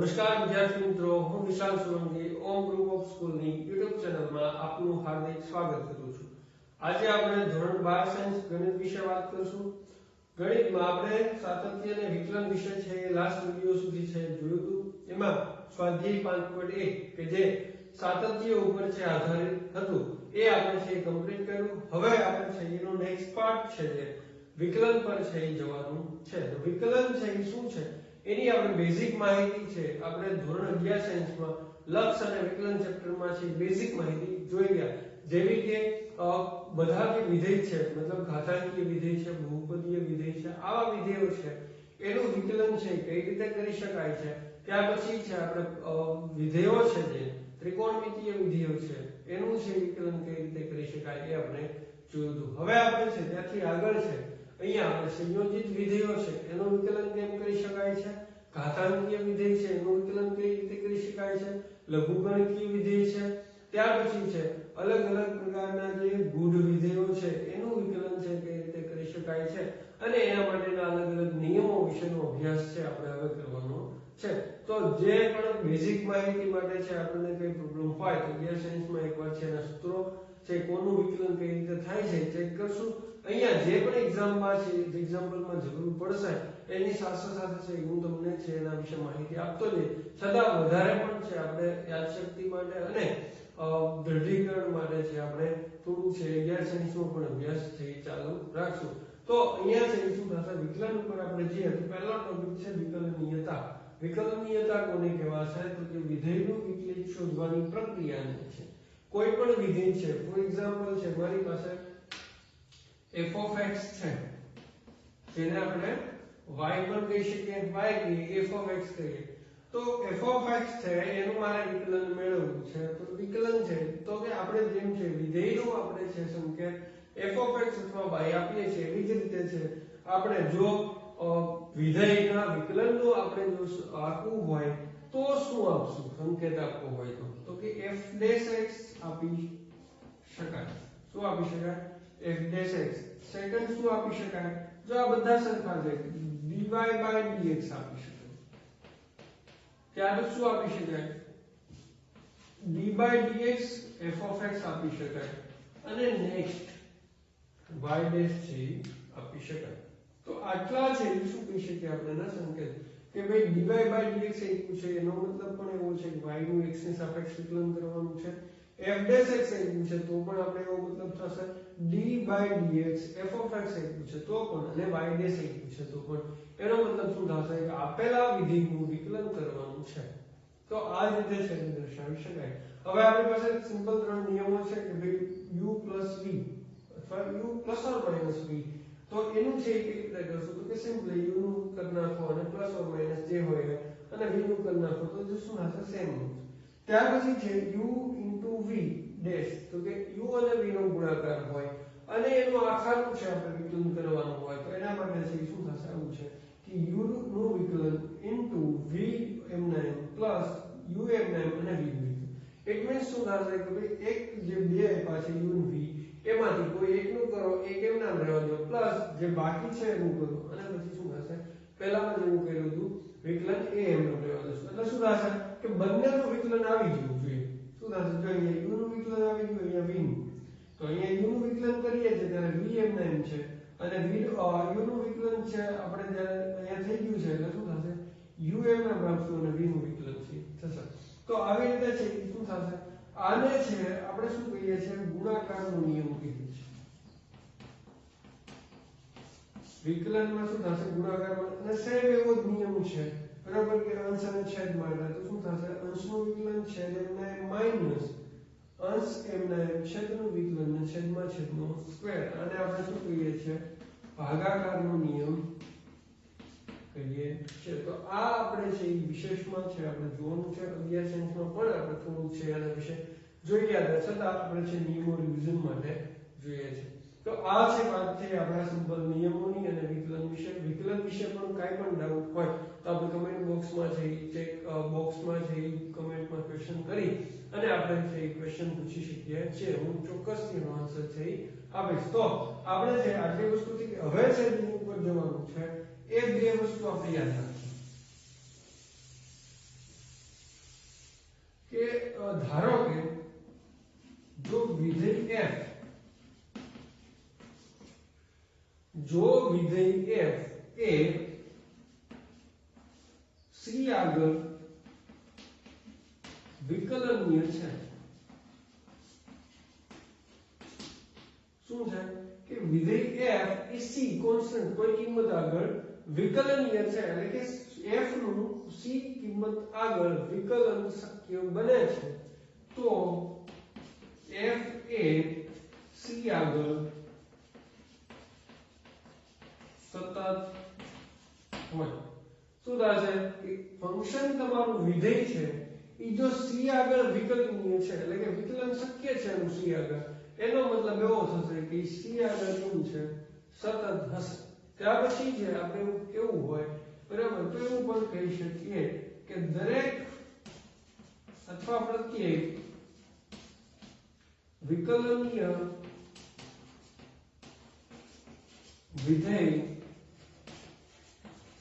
નમસ્કાર વિદ્યાર્થી મિત્રો, હું વિશાલ સોલંકી ઓમ ગ્રુપ ઓફ સ્કૂલની યુટ્યુબ ચેનલમાં આપનું હાર્દિક સ્વાગત કરું છું। આજે આપણે ધોરણ 12 સાયન્સ ગણિત વિશે વાત કરીશું। ગણિતમાં આપણે સાતત્ય અને વિકલન વિશે છે એ લાસ્ટ વિડિયો સુધી છે જોયું હતું। એમાં સ્વાધ્યાય 5.1 કે જે સાતત્ય ઉપર છે આધારિત હતું એ આપણે છે કમ્પ્લીટ કર્યું। હવે આપણે છે એનો નેક્સ્ટ પાર્ટ છે જે વિકલન પર છે એ જવાનું છે। તો વિકલન છે એ શું છે એની આપણે બેઝિક માહિતી છે આપણે ધોરણ 11 સાયન્સમાં લક્ષ અને વિકલન ચેપ્ટરમાં છે બેઝિક માહિતી જોઈ ગયા। જેવી કે બધા જે વિધેય છે મતલબ ઘાતાંકીય વિધેય છે, બહુપદીય વિધેય છે, આવા વિધેયો છે એનું વિકલન છે કઈ રીતે કરી શકાય છે। ત્યાર પછી છે આપણે વિધેયો છે જે ત્રિકોણમિતીય વિધેયો છે એનું છે વિકલન કઈ રીતે કરી શકાય એ આપણે જોયું હતું। હવે આપણે છે ત્યાંથી આગળ છે અહીંયા આપણે સંયોજિત વિધેયો છે એનું વિકલન કેમ કરી શકાય છે, ઘાતાંકીય વિધેય છે એનું વિકલન કઈ રીતે કરી શકાય છે, લઘુગણકીય વિધેય છે, ત્યાર પછી છે અલગ અલગ પ્રકારના જે ગૂઢ વિધેયો છે એનું વિકલન છે કઈ રીતે કરી શકાય છે અને એના માટેના અલગ અલગ નિયમો વિશેનો અભ્યાસ છે આપણે હવે કરવાનો છે। તો જે પણ બેઝિક માહિતી માટે છે આપણને કઈ પ્રોબ્લેમ હોય તો ગેર સાયન્સમાં એકવાર છે એના સૂત્રો છે કોનું વિકલન કઈ રીતે થાય છે ચેક કરશું। અહીંયા જે પણ એક્ઝામમાં છે એક્ઝામ્પલમાં જરૂર પડશે એની સાથે સાથે છે હું તમને છે એના વિશે માહિતી આપતો જઈશ। છતાં વધારે પણ છે આપણે યાદશક્તિ માટે અને દૃઢીકરણ માટે છે આપણે થોડું છે ગેર સાયન્સનો પણ અભ્યાસ છે ચાલુ રાખશું। તો અહીંયા છે શું થશે વિકલન ઉપર આપણે જે પહેલો ટોપિક છે વિકલનીયતા। વિકલનીયતા કોને કહેવાશે તો કે વિધેયનું વિકલિત શોધવાની પ્રક્રિયાને છે। કોઈ પણ વિધેય છે ફોર એક્ઝામ્પલ છે મારી પાસે f of x છે જેને આપણે y પણ કહી શકીએ, y કહીએ, f of x કહીએ। તો f of x છે એનું મારે વિકલન મેળવવું છે તો વિકલન છે તો કે આપણે જેમ છે વિધેયનું આપણે છે સંકેત f of x અથવા y આપીએ છીએ એવી જ રીતે છે આપણે જો વિધેયના વિકલનનું આપણે જો આપવું હોય તો શું આપશું સંકેત આપવો હોય તો કે f dash x આપી શકાય। શું આપી શકાય f dash x। સેકન્ડ શું આપી શકાય જો આ બધા સરખા છે dy by dx આપી શકાય। ત્યાર શું આપી શકાય d by dx f of x આપી શકાય અને નેક્સ્ટ y dash છે આપી શકાય। તો આટલા છે શું કહી શકીએ આપણે ના સંકેત કે ભાઈ dy by dx આપ્યું છે એનો મતલબ પણ એવો છે કે y નું x ની સાપેક્ષ વિકલન કરવાનું છે। f dash x આપ્યું છે તો પણ આપણે એવો મતલબ થશે d by dx f of x આપ્યું છે તો પણ અને y dash આપ્યું છે તો પણ એનો મતલબ શું થશે કે આપેલા વિધેયનું વિકલન કરવાનું છે। તો આ રીતે છે દર્શાવી શકાય। હવે આપણી પાસે સિમ્પલ ત્રણ નિયમો છે કે ભાઈ u plus v અથવા u plus or minus v તો એનું છે કેવી રીતે કરશું તો કે સિમ્પલી u નું કરી નાખો અને પ્લસ ઓર માઈનસ જે હોય અને v નું કરી નાખો તો જે શું થશે સેમ। ત્યાર પછી છે u v ડેશ તો કે u અને v નો ગુણાકાર હોય અને એનું આખાનું છે આપણે વિકલન કરવાનું હોય તો એના માટે છે શું થશે આવું છે કે u નું વિકલન v m9 plus u m9 અને v ઇટ મીન્સ શું થશે કે ભાઈ એક જે બે આપ્યા છે u અને v એમાંથી કોઈ એકનું કરો એક એમ નામ રહેવા દો પ્લસ જે બાકી છે એનું કરો અને પછી શું થશે પહેલામાં જેવું કર્યું હતું વિકલન એ એમ નું રહેવા દો એટલે શું થશે કે બંનેનું વિકલન આવી જવું જોઈએ। શું થશે જો અહીંયા u નું વિકલન આવી ગયું અહીંયા v નું તો અહીંયા u નું વિકલન કરીએ છીએ ત્યારે v m9 છે અને u નું વિકલન છે આપણે જ્યારે અહીંયા થઈ ગયું છે એટલે શું થશે u m9 આપશું અને v નું વિકલન છે થશે। તો આવી રીતે છે શું થશે આને છે આપણે શું કહીએ છીએ ગુણાકારનો નિયમ કહીએ છીએ। વિકલનમાં શું થશે ગુણાકારમાં અને સેમ એવો જ નિયમ છે બરાબર કે અંશ અને છેદ માટે તો શું થશે અંશનું વિકલન છેદ m9 માઈનસ અંશ m9 છેદનું વિકલન અને છેદમાં છેદનો સ્ક્વેર આને આપણે શું કહીએ છીએ ભાગાકારનો નિયમ કહીએ છીએ। તો આ આપણે છે વિશેષમાં છે આપણે જોવાનું છે 11 સાયન્સમાં પણ આપણે થોડું છે આના વિશે જોઈ ગયા છતાં આપણે છે નિયમો રિવિઝન માટે જોઈએ છે। તો આ છે વાત છે આપણા સિમ્પલ નિયમોની અને વિકલન વિશે પણ કાંઈ પણ ડાઉટ હોય તો આપણે કમેન્ટ બોક્સમાં છે ચેક બોક્સમાં છે કમેન્ટમાં ક્વેશ્ચન કરી અને આપણે છે ક્વેશ્ચન પૂછી શકીએ છીએ। હું ચોક્કસથી એનો આન્સર છે આપીશ। તો આપણે છે આટલી વસ્તુથી હવે છે એની ઉપર જવાનું છે એ બે વસ્તુ આપણે યાદ રાખીએ। ધારો કે જો વિધેય f એ c આગળ વિકલનીય છે. શું છે કે વિધેય f એ c કોન્સ્ટન્ટ કોઈ કિંમત આગળ વિકલનીય છે, એટલે કે f નું c કિંમત આગળ વિકલન શક્ય બને છે. તો f એ c આગળ સતત હોય. શું થશે કે ફંક્શન તમારું વિધેય છે એ જો c આગળ વિકલનીય છે, એટલે કે વિકલન શક્ય છે એનું c આગળ, એનો મતલબ એવો થશે કે c આગળ શું છે, સતત હશે. ત્યાર પછી છે આપણે કેવું હોય, બરાબર, તો એવું પણ કહી શકીએ કે દરેક અથવા પ્રત્યેક વિકલનીય વિધેય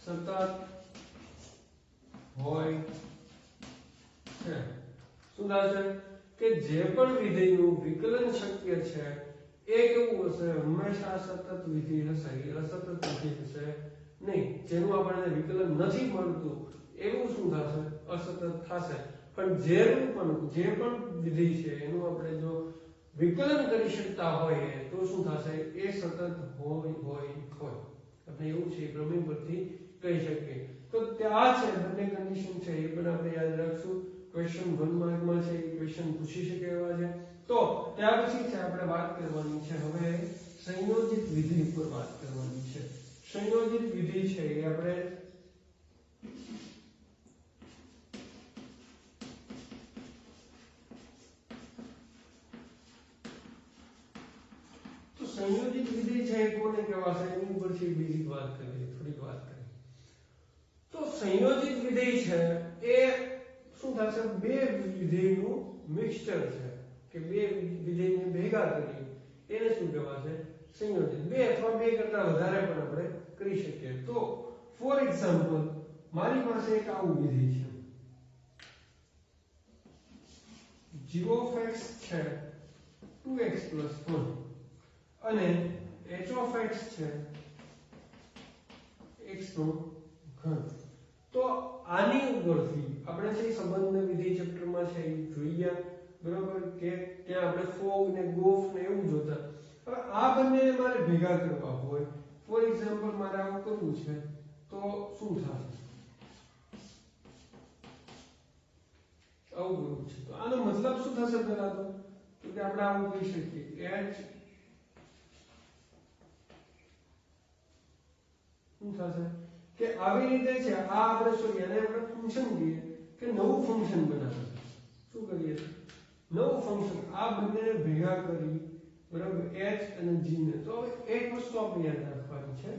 સતત હોય છે. શું થશે કે જે પણ વિધેયનું વિકલન શક્ય છે એ કેવું હશે, હંમેશા સતત વિધેય હશે, એ અસતત વિધેય હશે નહીં. જેનું આપણને વિકલન નથી મળતું એવું શું થશે, અસતત થશે. પણ જે પણ વિધેય છે એનું આપણે જો વિકલન કરી શકતા હોઈએ તો શું થશે, એ સતત હોય. આપણે એવું છે પ્રમેય પરથી કહી શકીએ. તો ત્યાં છે બંને કન્ડિશન છે એ પણ આપણે યાદ રાખશું. ક્વેશ્ચન 1 માર્કમાં છે, એ ક્વેશ્ચન પૂછી શકે એવા છે. તો ત્યાર પછી છે આપણે વાત કરવાની છે હવે સંયોજિત વિધેય પર વાત કરવાની છે. સંયોજિત વિધેય છે એ આપણે સંયોજિત વિધેય છે એ કોને કહેવાશે એની ઉપરથી બીજી વાત કરીએ, થોડીક વાત કરીએ. તો સંયોજિત વિધેય છે એ શું થશે, બે વિધેયનું મિક્સચર છે કે બે વિધેયને ભેગા કરીએ એને શું કહેવાશે, સંયોજિત. બે અથવા બે કરતા વધારે પણ આપણે કરી શકીએ. તો ફોર એક્ઝામ્પલ મારી પાસે એક આવું વિધેય છે, g of x છે 2x + 1 અને h of x છે x નો ઘન. તો આની ઉપરથી આપણે જે સંબંધ વિધેય ચેપ્ટરમાં છે એ જોઈએ, બરોબર, કે ત્યાં આપણે ફોગ ને ગોફ ને એવું જોતા. હવે આ બંનેને મારે ભેગા કરવા હોય, ફોર એક્ઝામ્પલ મારે આવું કરવું છે તો શું થશે, આવું કરવું છે તો આનો મતલબ શું થશે, પહેલા તો કે આપણે આવું કહી શકીએ h શું થશે કે આવી રીતે છે આ આપણે સોરી આને આપણે ફંક્શન કહીએ કે નવું ફંક્શન બનાવવું. શું કરીએ, નવું ફંક્શન આ બંનેને ભેગા કરી, બરાબર, h અને g ને. તો હવે એક વસ્તુ આપણે યાદ રાખવાની છે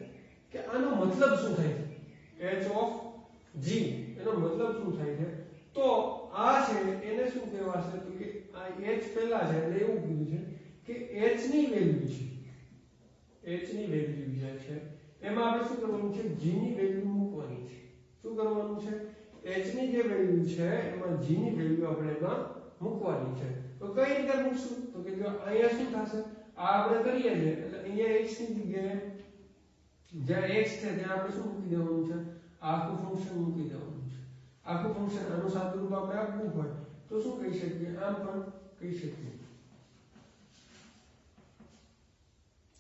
કે આનો મતલબ શું થાય છે, h of g એનો મતલબ શું થાય છે. તો આ છે એને શું કહેવાશે, તો કે આ h પહેલા છે એટલે એવું કીધું છે કે h ની વેલ્યુ છે, h ની વેલ્યુ જે છે એમાં આપણે શું કરવાનું છે, g ની વેલ્યુ મૂકવાની છે. શું કરવાનું છે, h ની જે વેલ્યુ છે એમાં g ની વેલ્યુ આપણે એમાં મૂકવાની છે. તો કઈ રીતે મૂકશું, તો કે જો અહીંયા શું થશે, આ આપણે કરીએ છે એટલે અહીંયા x ની જગ્યાએ જ્યાં x છે ત્યાં આપણે શું મૂકી દેવાનું છે, આખું ફંક્શન મૂકી દેવાનું છે. આખું ફંક્શન આનું સાદુરૂપ આપણે આપવું હોય તો શું કહી શકીએ, આમ પણ કહી શકીએ.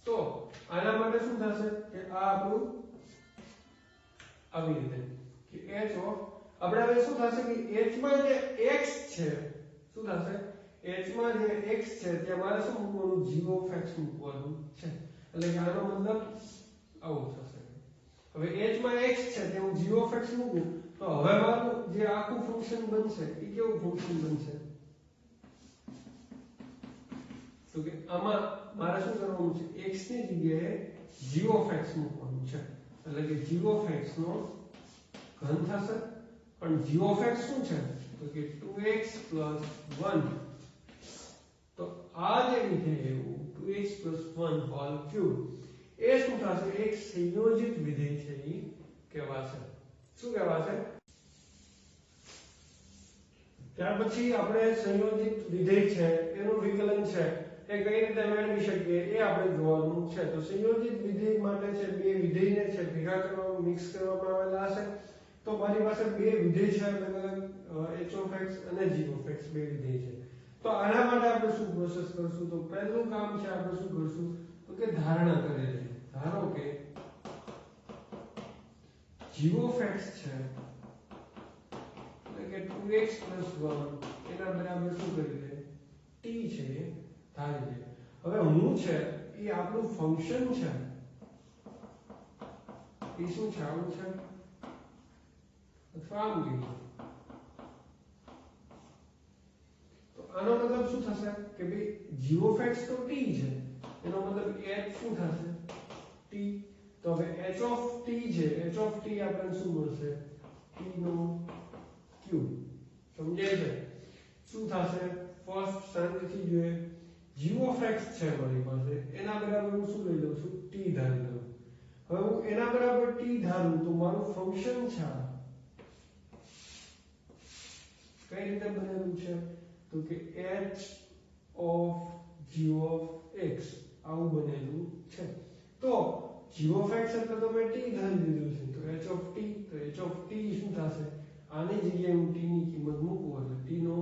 તો આના માટે શું થશે કે આ આપણું આવી રીતે કે h of આપણે હવે શું થશે કે h માં જે x છે, શું થશે, h માં જે x છે ત્યાં મારે શું મૂકવાનું, g of x મૂકવાનું છે. એટલે કે આનો મતલબ આવું થશે. હવે h માં x છે તે હું g of x મૂકું તો હવે મારું જે આખું ફંક્શન બનશે એ કેવું ફંક્શન બનશે, તો કે આમાં મારે શું કરવાનું છે, x ની જગ્યાએ g of x મૂકવાનું છે. એટલે કે g of x નો ઘન થશે. પણ g of x શું છે, તો કે 2x + 1. તો આ જે વિધેય 2x + 1 હોલ ક્યુબ એ શું થશે, એક સંયોજિત વિધેય છે એ કહેવાશે. શું કહેવાશે, ત્યાર પછી આપણે સંયોજિત વિધેય છે એનું વિકલન છે એ કઈ રીતે મેળવી શકીએ એ આપણે જોવાનું છે. તો સંયોજિત વિધેય માટે છે બે વિધેયને છે ભેગા કરવામાં મિક્સ કરવામાં આવેલા હશે. તો મારી પાસે બે વિધેય છે અલગ અલગ h of x અને g of x બે વિધેય છે. તો આના માટે આપણે શું પ્રોસેસ કરશું? તો પહેલું કામ છે આપણે શું કરશું તો કે ધારણા કરેલી. ધારો કે g of x છે એટલે કે 2x 1 એના બરાબર શું કરી દે t છે એ ધારી દે. હવે હું છે એ આપણું ફંક્શન છે એ શું છે આવું છે અથવા આવું કહીએ તો આનો મતલબ શું થશે કે ભાઈ g of x તો t છે એનો મતલબ h શું થશે t. તો હવે h of t છે h of t આપણને શું મળશે t નો ક્યુબ. સમજાય છે શું થશે ફર્સ્ટ શાંતિથી જોઈએ g of x છે મારી પાસે એના બરાબર હું શું લઈ લઉં છું t ધારી લઉં. હવે હું એના બરાબર t ધારું તો મારું ફંક્શન છે કઈ રીતે બનેલું છે તો કે h of g of x આવું બનેલું છે. તો g of x એટલે તો મેં t ધારી દીધું છે તો h of t તો h of t શું થશે આની જગ્યાએ હું t ની કિંમત મૂકું એટલે t નો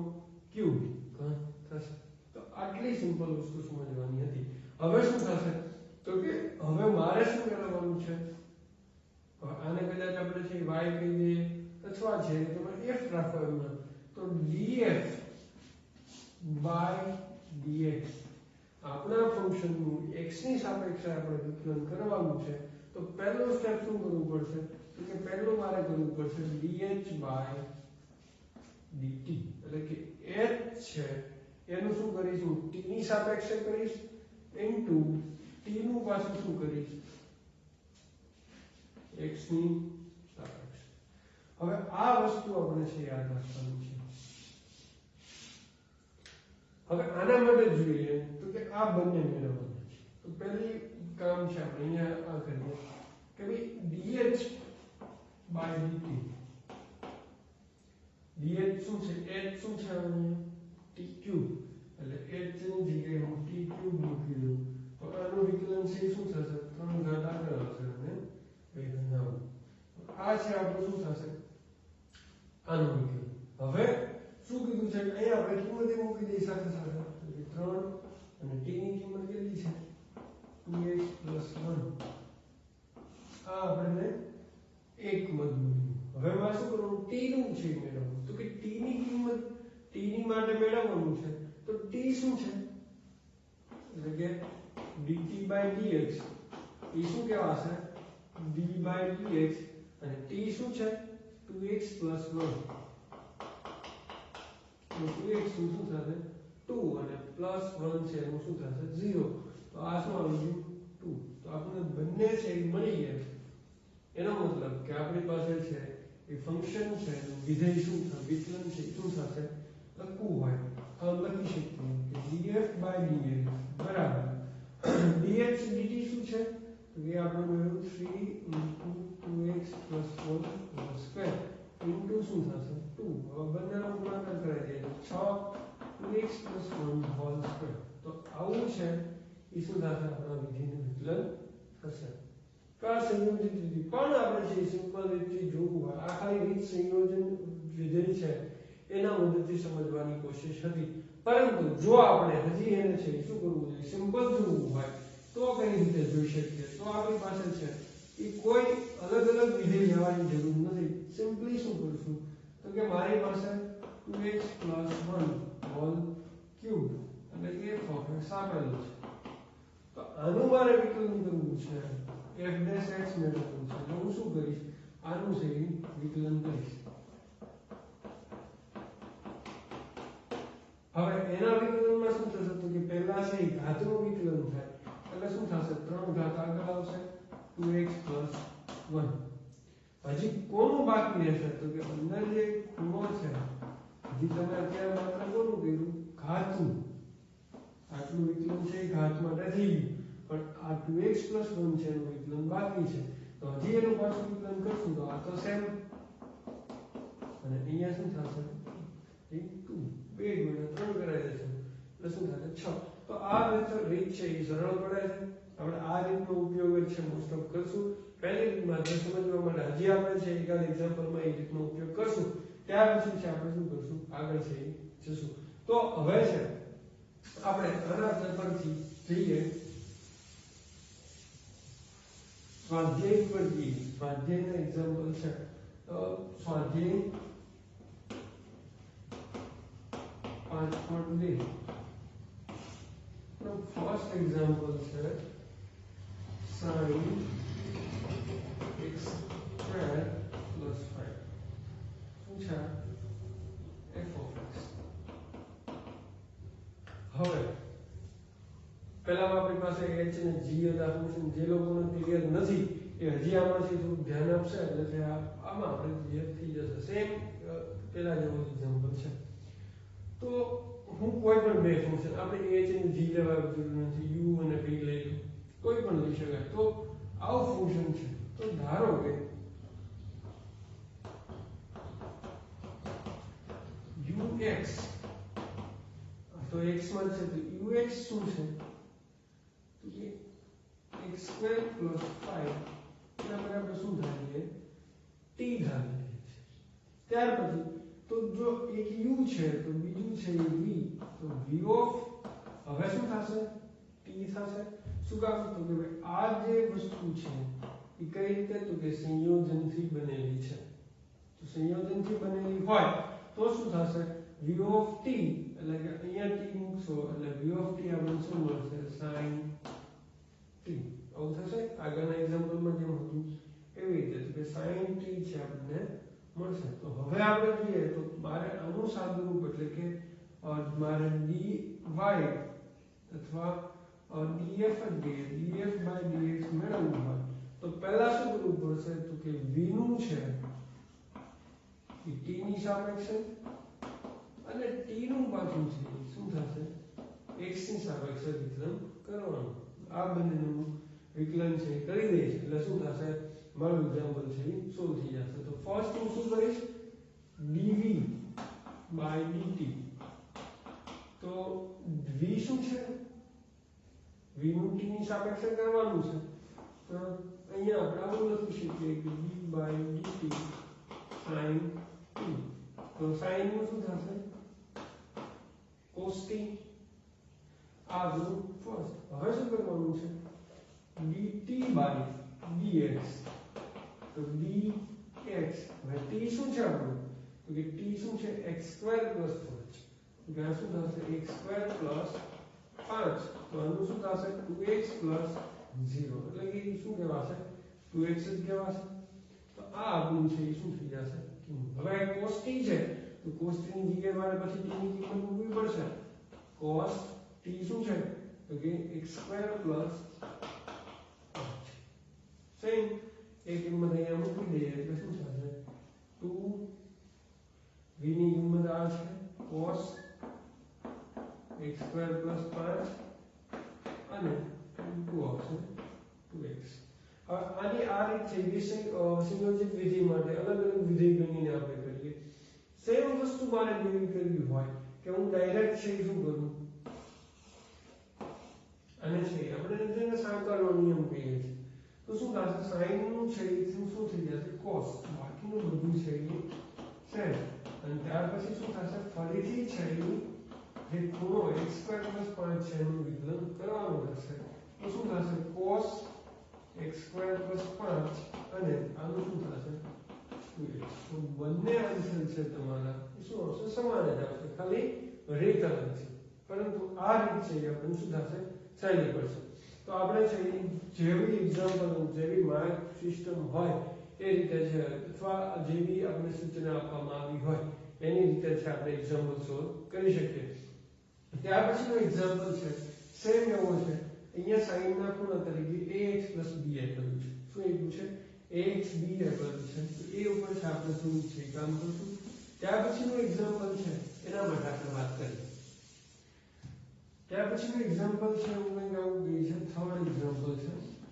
ક્યુબ થશે. તો આટલી સિમ્પલ વસ્તુ સમજવાની હતી. હવે શું થશે તો કે હવે મારે શું કરવાનું છે આને કદાચ આપણે છે y કહી દઈએ અથવા છે તમે f રાખો એમાં તો df by dx આપણા ફંક્શનનું x ની સાપેક્ષે આપણે વિકલન કરવાનું છે. તો પહેલો સ્ટેપ શું કરવું પડશે તો કે પહેલું મારે કરવું પડશે dh by dt એટલે કે h છે એનું શું કરીશ હું t ની સાપેક્ષે કરીશ ઇન્ટુ t નું પાછું શું કરીશ x ની સાપેક્ષે. હવે આ વસ્તુ આપણે છે યાદ રાખવાની છે. હવે આના માટે જોઈએ તો કે આ બંને મેળવવાના છે. તો પહેલી કામ છે આપણે અહીંયા આ કરીએ કે ભાઈ dh by dt dh શું છે h શું છે t ક્યુબ એટલે h ની જગ્યાએ હું t ક્યુબ મૂકી દઉં તો આનું વિકલન છે શું થશે 3 ઘાત આગળ આવશે અને 2 ઘાત આવું. આ છે આપણું શું થશે આનું વિકલન. હવે શું કીધું છે અહીંયા આપણે કિંમત મૂકી દઈએ સાથે સાથે 3 અને t ની કિંમત કેટલી છે 2x 1 આ આપણને એક મત મળ્યું. હવે મારે શું કરવું t નું છે મેળવવું તો કે t ની કિંમત t ની માટે મેળવવાનું છે તો t શું છે એટલે કે dt by dx એ શું કહેવાશે d by dx અને t શું છે 2x 1 તો 2x શું થશે 2 અને +1 છે એનું શું થશે 0. તો આ શું આવી ગયું 2. તો આપણે બંને છે એ મળી ગયા છે. એનો મતલબ કે આપણી પાસે છે એ ફંક્શન છે વિધેય શું થશે વિકલન છે શું થશે લખવું હોય તો લખી શકીએ કે df by dx બરાબર dh dt શું છે તો એ આપણે મેળવ્યું 3 2x 1 સ્ક્વેર ઇન્ટુ શું થશે 2. હવે બંનેનો ગુણાકાર કરાવી દઈએ તો 6 2x 1 હોલ સ્ક્વેર. તો આવું છે એ શું થશે આપણા વિધેયનું વિકલન થશે. તો આ સંયોજિત વિધિ પણ આપણે જે સિમ્પલ રીતથી જોવું હોય આ ખાલી રીત સંયોજન વિધેય છે એના મદદથી સમજવાની કોશિશ હતી. પરંતુ જો આપણે હજી એને છે શું કરવું જોઈએ સિમ્પલ જોવું હોય તો કઈ રીતે જોઈ શકીએ તો આપણી પાસે છે એ કોઈ અલગ અલગ વિધેય લેવાની જરૂર નથી. સિમ્પલી શું કરશું તો કે મારી પાસે 2x 1 હોલ ક્યુબ એટલે કે f of x આપેલું છે. તો આનું મારે વિકલન કરવું છે f' મેળવવું છે તો હું શું કરીશ આનું છે વિકલન કરીશ. હવે એના વિકલનમાં શું થશે તો કે પહેલા છે ઘાતનું વિકલન થાય એટલે શું થશે 3 ઘાત આગળ આવશે 2x 1. હજી કોનું બાકી રહેશે તો કે અંદર જે ખૂણો છે હજી તમે અત્યારે માત્ર કોનું કર્યું ઘાતનું આટલું વિકલન છે ઘાત માટે થઈ ગયું પણ આ 2x 1 છે એનું વિકલન બાકી છે તો હજી એનું પાછું વિકલન કરશું તો આ તો સેમ અને અહીંયા શું થશે 2 1 * 3 કરાવી દેશું એટલે શું થાય 6 તો આ રીત છે એ સરળ પડે છે આપણે આ રીતનો ઉપયોગ જ છે મોસ્ટ ઓફ કરશું પહેલી રીતમાં જે સમજવા માટે હજી આપણે છે એકાદ એક્ઝામ્પલમાં એ રીતનો ઉપયોગ કરશું ત્યાર પછી છે આપણે શું કરશું આગળ છે એ જશું તો હવે છે આપણે આના પરથી જઈએ સ્વાધ્યાય પર જઈએ સ્વાધ્યાયના એક્ઝામ્પલ છે તો સ્વાધ્યાય 5.2 નો ફર્સ્ટ એક્ઝામ્પલ છે sin x square plus 5 શું છે f of x હવે પહેલામાં આપણી પાસે h અને g હતા ફંક્શન જે લોકોને ક્લિયર નથી એ હજી આમાંથી થોડું ધ્યાન આપશે એટલે કે આમાં આપણે ક્લિયર થઈ જશે સેમ પેલા જેવો એક્ઝામ્પલ છે તો હું કોઈ પણ બે ફંક્શન આપણે h અને g લેવા જરૂર નથી u અને v લઈ લો કોઈ પણ લઈ શકાય તો આવું ફંક્શન છે તો ધારો કે ux તો x માં છે તો ux શું છે તો કે x² + 5 એના બરાબર શું થાય છે t ધારી છે ત્યાર પછી તો જો એક u છે તો બીજું છે v તો v of હવે શું થશે t થશે શું કામ તો કે ભાઈ આ જે વસ્તુ છે એ કઈ રીતે તો કે સંયોજનથી બનેલી છે તો સંયોજનથી બનેલી હોય તો શું થશે v of t એટલે કે અહીંયા t મૂકશો એટલે v of t આપણને શું મળશે sin t આવું થશે આગળના એક્ઝામ્પલમાં જેમ હતું એવી રીતે કે sin t છે આપણને મળશે તો હવે આપણે જોઈએ તો મારે આનું સાદુરૂપ એટલે કે મારે dy અથવા df df/dx મેળવવું હોય તો પહેલા શું કરવું પડશે તો કે v નું છે એ t ની સાપેક્ષે અને t નું પાછું છે શું થશે x ની સાપેક્ષે વિકલન કરવાનું આ બંનેનું વિકલન છે કરી દઈએ એટલે શું થશે મારું એક્ઝામ્પલ છે એ સોલ્વ થઈ જશે તો ફર્સ્ટ હું શું કરીશ dv/dt તો v શું છે v નું t ની સાપેક્ષે કરવાનું છે તો અહીંયા આપણે આવું લખી શકીએ કે v/dt sin t તો sin નું શું થશે cos t આ બધું ફર્સ્ટ હવે શું કરવાનું છે dt/dx તો dx હવે t શું છે આપણું તો કે t શું છે x² + 5 તો કે શું થશે x² + 5 તો આનું શું થશે 2x + 0 એટલે કે શું કહેવાશે 2x જ કહેવાશે તો આ આપણું છે એ શું થઈ જશે હવે cos t છે તો cos t ની જગ્યાએ મારે પછી t ની કિંમત મૂકવી પડશે cos t શું છે તો કે x² + સેમ એક કિંમત અહીંયા મૂકી દઈએ એટલે શું થશે 2 v ની કિંમત આ છે cos x² + 5 અને 2 આવશે 2x હવે આની આ રીત છે સંયોજિત વિધિ માટે અલગ અલગ વિધિ ગણીને આપણે કરીએ સેમ વસ્તુ મારે જેવી કરવી હોય કે હું ડાયરેક્ટ છે શું કરું અને છે આપણે જેને સાંકળનો નિયમ કહીએ છીએ તો શું થશે sin નું છે એ શું થઈ જશે cos બાકીનું બધું છે એ sin અને ત્યાર પછી શું થશે ફરીથી છે જે ખૂણો x² + 5 છે એનું વિકલન કરવાનું રહેશે તો શું થશે cos x² + 5 અને આનું શું થશે 2x તો બંને આન્સર છે તમારા શું આવશે સમાન જ આવશે ખાલી રીત અલગ છે પરંતુ આ રીત છે એ આપણને શું થશે સહેલી પડશે તો આપણે છે જેવી એક્ઝામ્પલ જેવી માર્ક સિસ્ટમ હોય એ રીતે છે અથવા જેવી આપણે સૂચના આપવામાં આવી હોય એની રીતે છે આપણે એક્ઝામ્પલ સોલ્વ કરી શકીએ ત્યાર પછીનો એક્ઝામ્પલ છે સેમ એવો છે અહીંયા sin ના ખૂણા તરીકે ax + b આપેલું છે શું આપ્યું છે ax b આપેલું છે તો એ ઉપર છે આપણે શું છે કામ કરશું ત્યાર પછીનો એક્ઝામ્પલ છે એના માટે આપણે વાત કરીએ ત્યાર પછીનું એક્ઝામ્પલ છે હું અહીં આવું ગઈ છે થર્ડ એક્ઝામ્પલ છે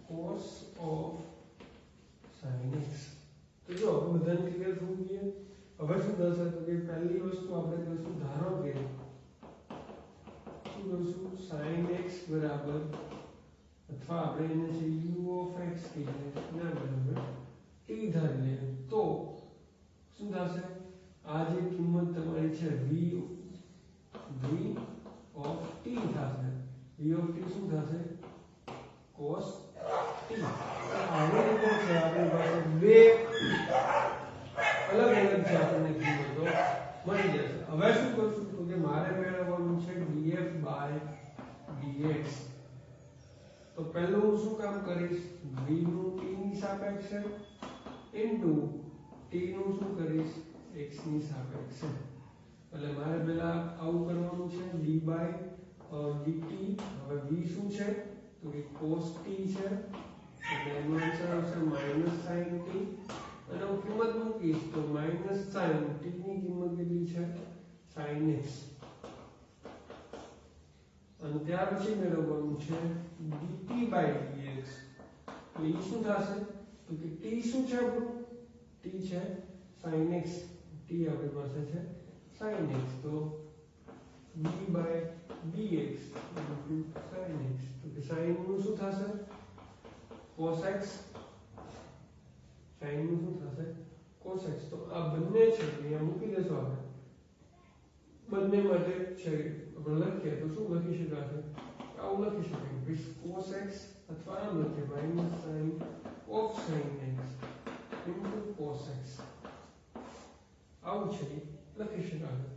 cos of sin x તો જો બધાને ક્લિયર થવું જોઈએ હવે શું થશે તો કે પહેલી વસ્તુ આપણે કરીશું ધારો કે શું કરશું sin x બરાબર અથવા આપણે એને છે u of x કહીએ ના બરાબર t ધારી લઈએ તો શું થશે આ જે કિંમત તમારી છે v of t થશે v of t શું થશે cos t આવી રીતે છે આપણી પાસે બે અલગ અલગ છે આપણને કિંમતો મળી જશે હવે શું કરશું તો કે મારે મેળવવાનું છે df by dx તો પહેલું હું શું કામ કરીશ v નું t ની સાપેક્ષે ઇન્ટુ t નું શું કરીશ x ની સાપેક્ષે એટલે મારે પહેલા આવું કરવાનું છે d by dt હવે v શું છે તો કે cos t છે એટલે એનો આન્સર આવશે -sin t અને હું કિંમત મૂકીશ તો -sin t ની કિંમત કેટલી છે sin x અને ત્યાર પછી મેળવવાનું છે dt by dx તો એ શું થશે તો કે t શું છે આપણું t છે sin x t આપણી પાસે છે sin x તો d by dx sin x તો કે sin નું શું થશે cos x sin નું શું થશે cos x તો આ બંને છે અહીંયા મૂકી દેશો આપણે બંને માટે છે આપણે લખીએ તો શું લખી શકાશે આવું લખી શકાય કે cos x અથવા આમ લખીએ sin of sin x into cos x આવું છે લખી શકાશે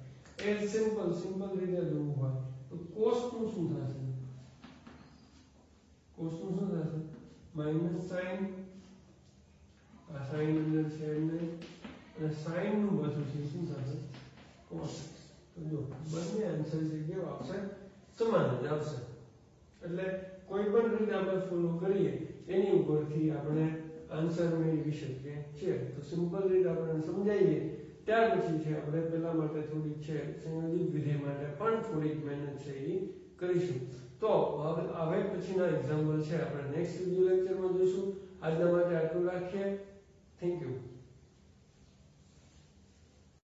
એ સિમ્પલ રીતે જોવું હોય તો cos નું શું થશે cos નું શું થશે sin આ sin અંદર છે નહીં અને sin નું બધું છે શું થશે cos x તો જો બંને આન્સર છે કેવો આવશે સમાન જ આવશે એટલે કોઈ પણ રીતે આપણે ફોલો કરીએ એની ઉપરથી આપણે આન્સર મેળવી શકીએ છીએ તો સિમ્પલ રીતે આપણે સમજાવીએ ત્યાર પછી છે આપણે પહેલા માટે થોડીક છે સંયોજિત વિધેય માટે પણ થોડીક મહેનત છે એ કરીશું તો હવે પછીના એક્ઝામ્પલ છે આપણે નેક્સ્ટ વિડિયો લેક્ચરમાં જોઈશું આજના માટે આટલું રાખીએ થેન્ક યુ